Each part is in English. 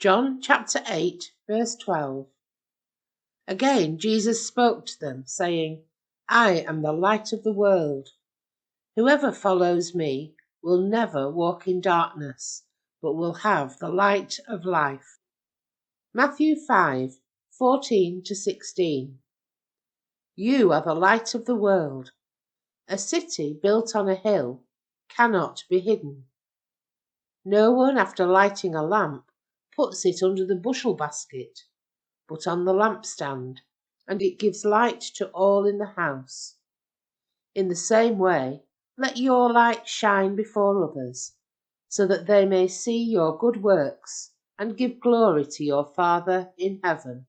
John chapter 8, verse 12. Again Jesus spoke to them, saying, I am the light of the world. Whoever follows me will never walk in darkness, but will have the light of life. Matthew 5, 14-16. You are the light of the world. A city built on a hill cannot be hidden. No one, after lighting a lamp, puts it under the bushel basket, but on the lampstand, and it gives light to all in the house. In the same way, let your light shine before others, so that they may see your good works and give glory to your Father in heaven.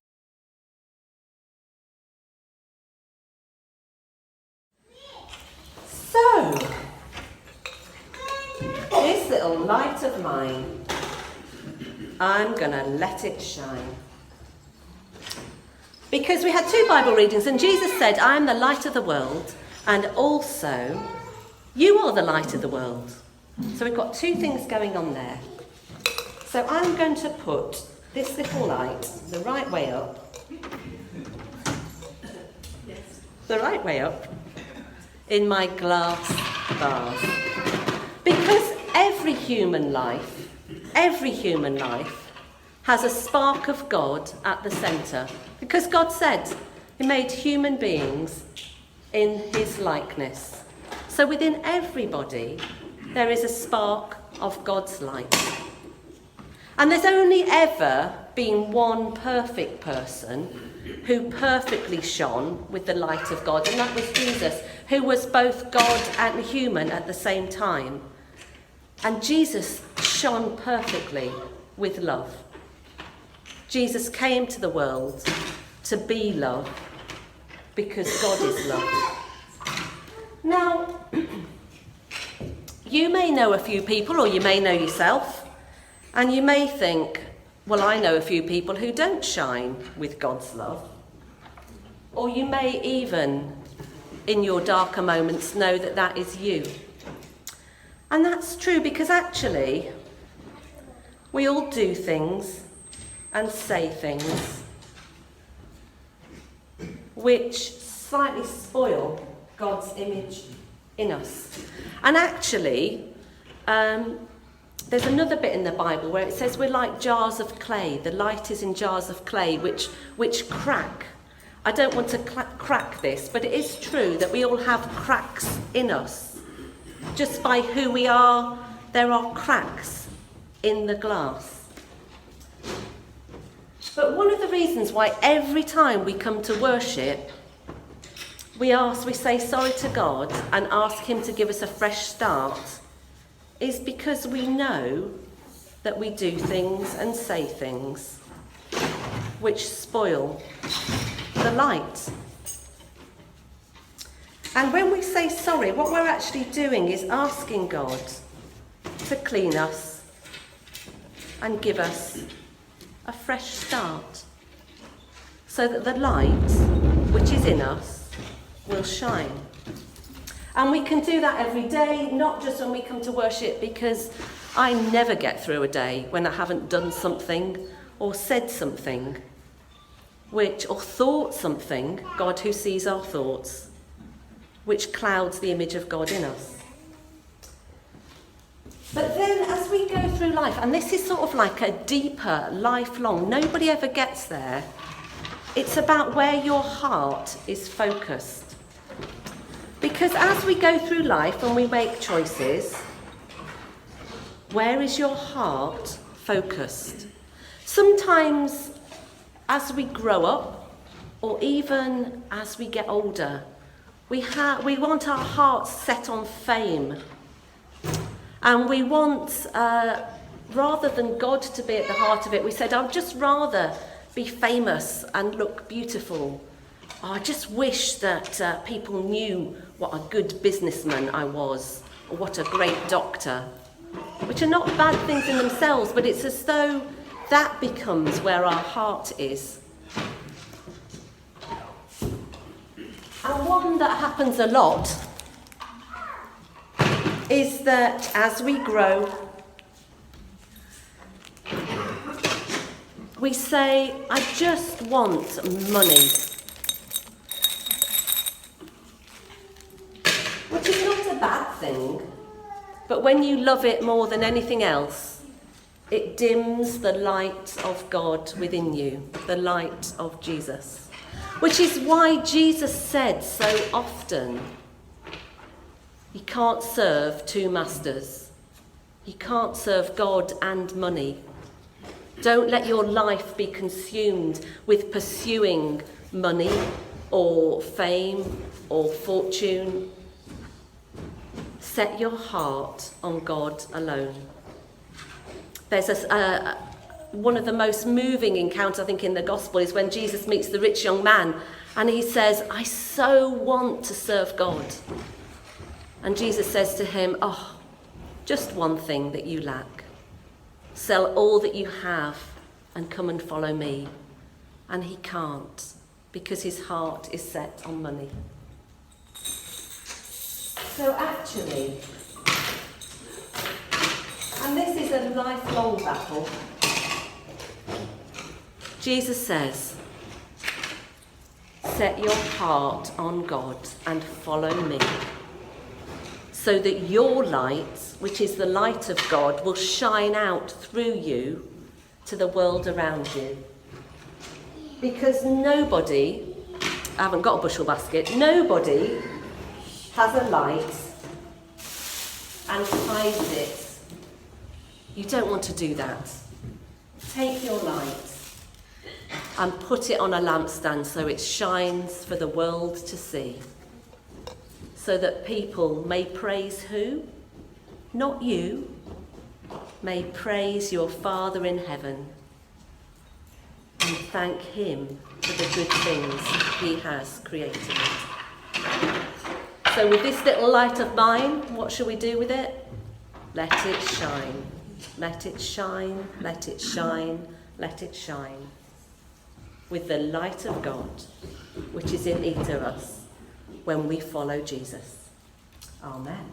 So, this little light of mine, I'm going to let it shine. Because we had 2 Bible readings and Jesus said, I am the light of the world, and also, you are the light of the world. So we've got 2 things going on there. So I'm going to put this little light the right way up. In my glass vase. Because every human life has a spark of God at the centre. Because God said he made human beings in his likeness. So within everybody, there is a spark of God's light. And there's only ever been one perfect person who perfectly shone with the light of God, and that was Jesus, who was both God and human at the same time. And Jesus shone perfectly with love. Jesus came to the world to be love, because God is love. Now, you may know a few people, or you may know yourself, and you may think, well, I know a few people who don't shine with God's love. Or you may even, in your darker moments, know that that is you. And that's true because actually, we all do things and say things which slightly spoil God's image in us. And actually, there's another bit in the Bible where it says we're like jars of clay. The light is in jars of clay which crack. I don't want to crack this, but it is true that we all have cracks in us. Just by who we are, there are cracks in the glass. But one of the reasons why every time we come to worship, we say sorry to God and ask him to give us a fresh start, is because we know that we do things and say things which spoil the light. And when we say sorry, what we're actually doing is asking God to clean us and give us a fresh start, so that the light which is in us will shine. And we can do that every day, not just when we come to worship, because I never get through a day when I haven't done something or said something or thought something, God who sees our thoughts, which clouds the image of God in us. But then as we go through life, and this is sort of like a deeper, lifelong, nobody ever gets there, it's about where your heart is focused. Because as we go through life and we make choices, where is your heart focused? Sometimes as we grow up, or even as we get older, we want our hearts set on fame. And we want, rather than God to be at the heart of it, we said, I'd just rather be famous and look beautiful. Oh, I just wish that people knew what a good businessman I was, or what a great doctor, which are not bad things in themselves, but it's as though that becomes where our heart is. And one that happens a lot is that as we grow, we say, I just want money. Which is not a bad thing, but when you love it more than anything else, it dims the light of God within you, the light of Jesus. Which is why Jesus said so often, you can't serve two masters. You can't serve God and money. Don't let your life be consumed with pursuing money or fame or fortune. Set your heart on God alone. There's one of the most moving encounters, I think, in the gospel is when Jesus meets the rich young man and he says, I so want to serve God. And Jesus says to him, oh, just one thing that you lack. Sell all that you have and come and follow me. And he can't, because his heart is set on money. So actually, and this is a lifelong battle, Jesus says, set your heart on God and follow me, so that your light, which is the light of God, will shine out through you to the world around you. Because nobody, I haven't got a bushel basket, nobody has a light and hides it. You don't want to do that. Take your light and put it on a lampstand so it shines for the world to see. So that people may praise who? Not you. May praise your Father in heaven and thank him for the good things he has created. So with this little light of mine, what shall we do with it? Let it shine. Let it shine, let it shine, let it shine. With the light of God, which is in each of us when we follow Jesus. Amen.